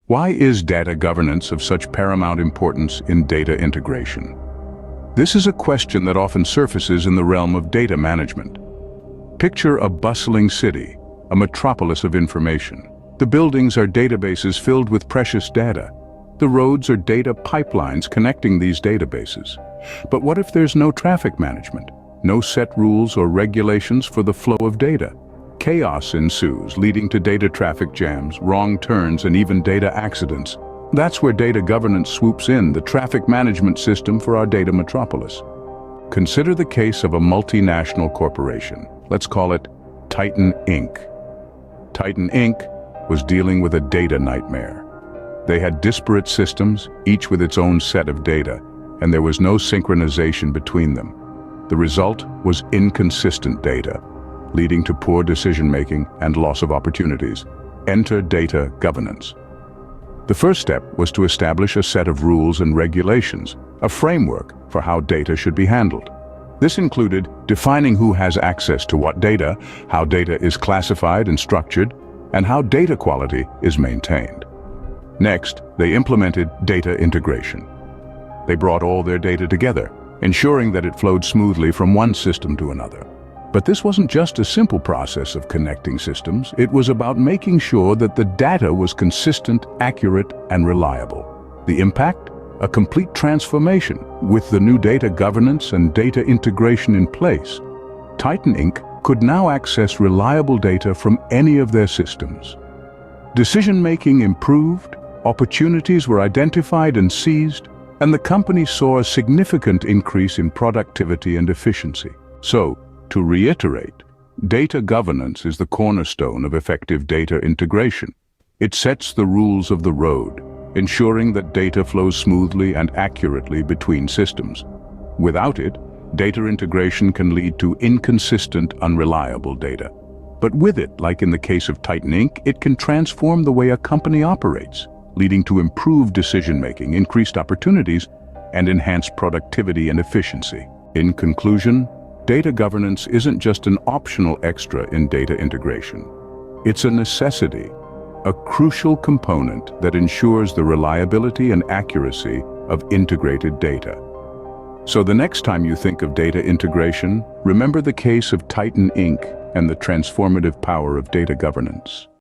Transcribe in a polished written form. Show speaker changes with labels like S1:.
S1: Why is data governance of such paramount importance in data integration? This is a question that often surfaces in the realm of data management. Picture a bustling city, a metropolis of information. The buildings are databases filled with precious data. The roads are data pipelines connecting these databases. But what if there's no traffic management, no set rules or regulations for the flow of data? Chaos ensues, leading to data traffic jams, wrong turns, and even data accidents. That's where data governance swoops in, the traffic management system for our data metropolis. Consider the case of a multinational corporation. Let's call it Titan Inc. Titan Inc. was dealing with a data nightmare. They had disparate systems, each with its own set of data, and there was no synchronization between them. The result was inconsistent data, leading to poor decision-making and loss of opportunities. Enter data governance. The first step was to establish a set of rules and regulations, a framework for how data should be handled. This included defining who has access to what data, how data is classified and structured, and how data quality is maintained. Next, they implemented data integration. They brought all their data together, ensuring that it flowed smoothly from one system to another. But this wasn't just a simple process of connecting systems. It was about making sure that the data was consistent, accurate, and reliable. The impact? A complete transformation. With the new data governance and data integration in place, Titan Inc. could now access reliable data from any of their systems. Decision-making improved, opportunities were identified and seized, and the company saw a significant increase in productivity and efficiency. So, to reiterate, data governance is the cornerstone of effective data integration. It sets the rules of the road, ensuring that data flows smoothly and accurately between systems. Without it, data integration can lead to inconsistent, unreliable data. But with it, like in the case of Titan Inc., it can transform the way a company operates, leading to improved decision-making, increased opportunities, and enhanced productivity and efficiency. In conclusion, data governance isn't just an optional extra in data integration. It's a necessity, a crucial component that ensures the reliability and accuracy of integrated data. So the next time you think of data integration, remember the case of Titan Inc. and the transformative power of data governance.